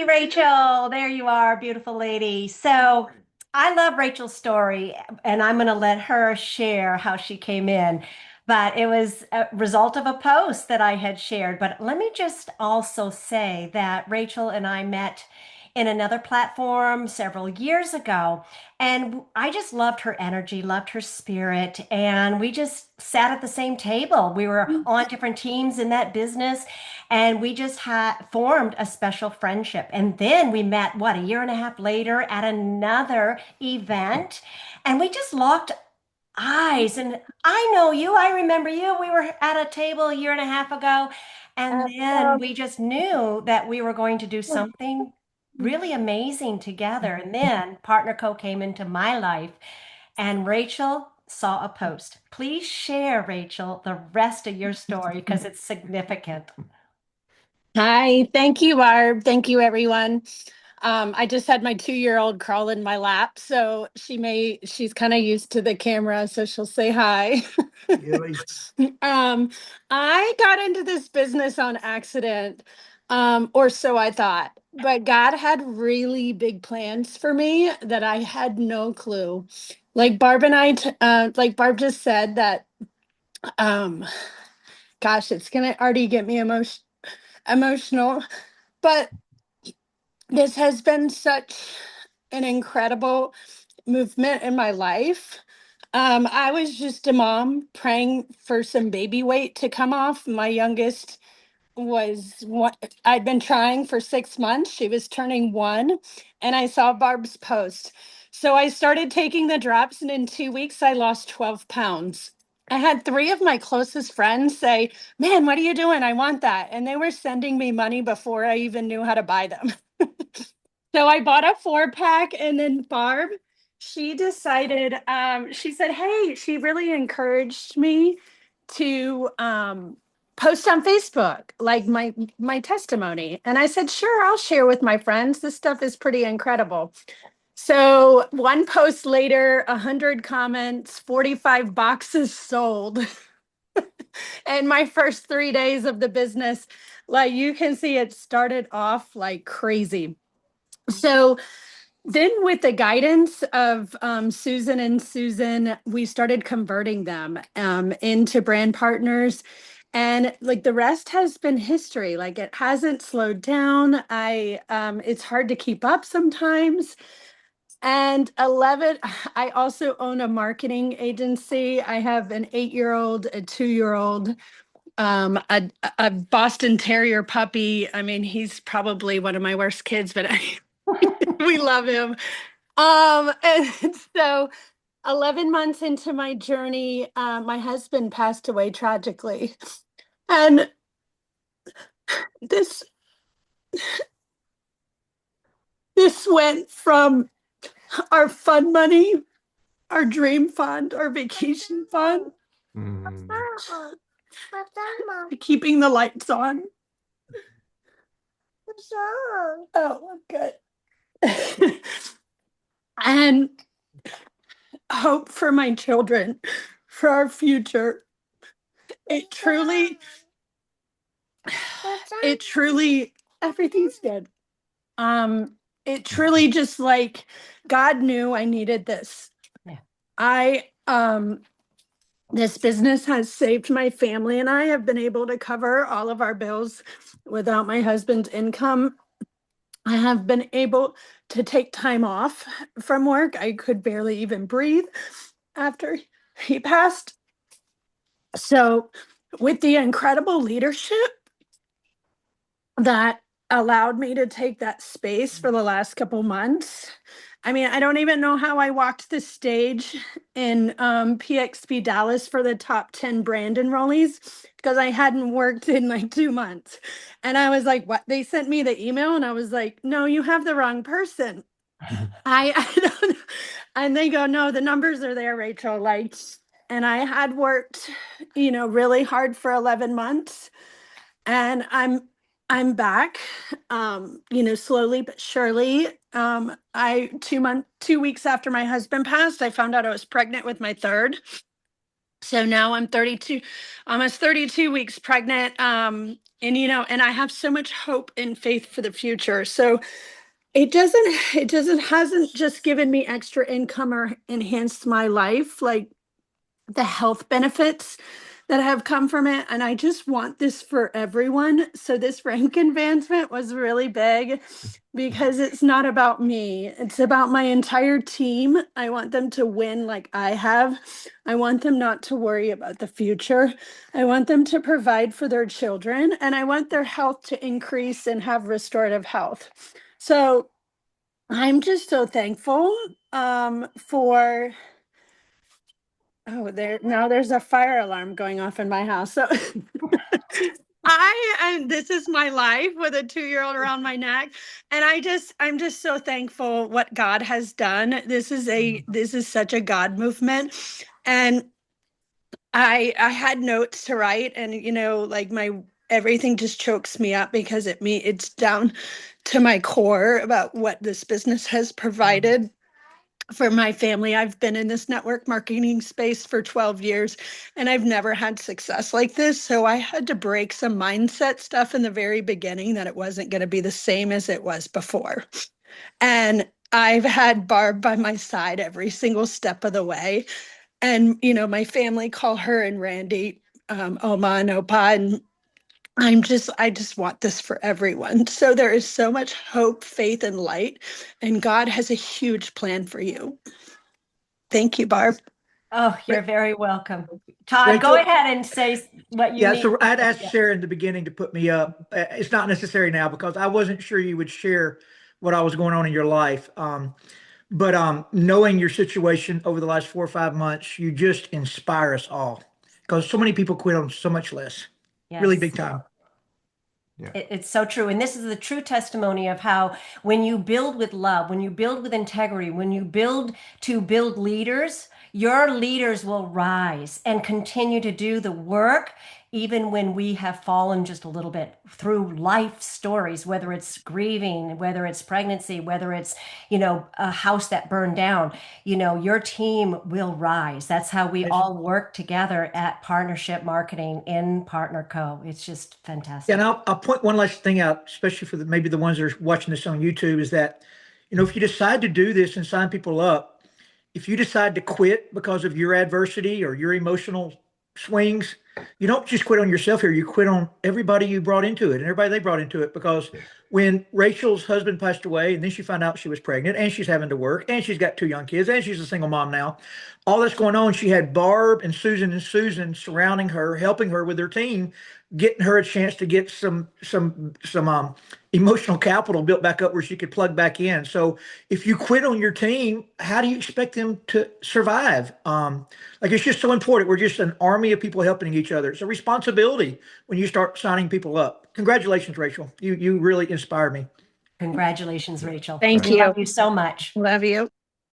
Rachel. There you are, beautiful lady. So I love Rachel's story, and I'm going to let her share how she came in. But it was a result of a post that I had shared. But let me just also say that Rachel and I met in another platform several years ago. And I just loved her energy, loved her spirit. And we just sat at the same table. We were on different teams in that business. And we just had formed a special friendship. And then we met, what, a year and a half later at another event. And we just locked eyes. And I know you, I remember you. We were at a table a year and a half ago. And then we just knew that we were going to do something really amazing together. And then Partner Co came into my life, and Rachel saw a post. Please share, Rachel, the rest of your story because it's significant. Hi, thank you, Barb. Thank you, everyone. I just had my 2-year-old crawl in my lap, so she's kind of used to the camera, so she'll say hi. Really? Um, I got into this business on accident, or so I thought, but God had really big plans for me that I had no clue. Like Barb just said that, um, gosh, it's gonna already get me emotional. But this has been such an incredible movement in my life. I was just a mom praying for some baby weight to come off. My youngest was what I'd been trying for 6 months. She was turning one, and I saw Barb's post. So I started taking the drops, and in 2 weeks, I lost 12 pounds. I had three of my closest friends say, "Man, what are you doing? I want that." And they were sending me money before I even knew how to buy them. So I bought a 4 pack, and then Barb, she decided, she said, "Hey," she really encouraged me to post on Facebook, like my testimony. And I said, "Sure, I'll share with my friends. This stuff is pretty incredible." So one post later, 100 comments, 45 boxes sold. And my first 3 days of the business, like you can see, it started off like crazy. So then, with the guidance of Susan and Susan, we started converting them into brand partners. And like the rest has been history. Like it hasn't slowed down. It's hard to keep up sometimes. And 11, I also own a marketing agency. I have an 8-year-old, a 2-year-old, a Boston Terrier puppy. I mean, he's probably one of my worst kids, but we love him. And so 11 months into my journey, my husband passed away tragically. And this this went from our fun money, our dream fund, our vacation fund, Mm. keeping the lights on. Oh, good. And hope for my children, for our future. It truly, it truly, everything's good. It truly just like God knew I needed this. Yeah. I This business has saved my family, and I have been able to cover all of our bills without my husband's income. I have been able to take time off from work. I could barely even breathe after he passed. So, with the incredible leadership that allowed me to take that space for the last couple months. I mean, I don't even know how I walked the stage in PXP Dallas for the top 10 brand enrollees because I hadn't worked in like 2 months. And I was like, "What?" They sent me the email, and I was like, "No, you have the wrong person." I don't know. And they go, "No, the numbers are there, Rachel." Like, and I had worked, really hard for 11 months, and I'm back, slowly but surely. I 2 weeks after my husband passed, I found out I was pregnant with my third. So now I'm 32, almost 32 weeks pregnant. And and I have so much hope and faith for the future. So hasn't just given me extra income or enhanced my life, like the health benefits that have come from it. And I just want this for everyone. So this rank advancement was really big because it's not about me. It's about my entire team. I want them to win like I have. I want them not to worry about the future. I want them to provide for their children, and I want their health to increase and have restorative health. So I'm just so thankful for there's a fire alarm going off in my house. So this is my life with a 2-year-old around my neck. And I'm just so thankful what God has done. This is such a God movement. And I had notes to write, and like my everything just chokes me up because it's down to my core about what this business has provided for my family. I've been in this network marketing space for 12 years and I've never had success like this. So I had to break some mindset stuff in the very beginning that it wasn't going to be the same as it was before. And I've had Barb by my side every single step of the way. And, my family call her and Randy Oma and Opa. And I just want this for everyone. So there is so much hope, faith, and light. And God has a huge plan for you. Thank you, Barb. Oh, you're very welcome. Todd, go Rachel, ahead and say what you yeah, need so to I'd say. asked Yeah. Sharon in the beginning to put me up. It's not necessary now because I wasn't sure you would share what I was going on in your life. But knowing your situation over the last 4 or 5 months, you just inspire us all because so many people quit on so much less. Really Yes. big time. Yeah. It's so true. And this is the true testimony of how when you build with love, when you build with integrity, when you build to build leaders, your leaders will rise and continue to do the work, even when we have fallen just a little bit through life stories, whether it's grieving, whether it's pregnancy, whether it's, a house that burned down, your team will rise. That's how we It's- all work together at Partnership Marketing in Partner Co. It's just Yeah, fantastic. and I'll point one last thing out, especially for maybe the ones that are watching this on YouTube, is that, if you decide to do this and sign people up, if you decide to quit because of your adversity or your emotional swings, you don't just quit on yourself here. You quit on everybody you brought into it and everybody they brought into it. Because Yeah. when Rachel's husband passed away and then she found out she was pregnant and she's having to work and she's got 2 young kids and she's a single mom now, all that's going on, she had Barb and Susan surrounding her, helping her with their team, getting her a chance to get some emotional capital built back up where she could plug back in. So if you quit on your team, how do you expect them to survive? Like it's just so important. We're just an army of people helping each other. It's a responsibility when you start signing people up. Congratulations, Rachel. You really inspire me. Congratulations, Rachel. Thank We Right. love you. you so much. Love you.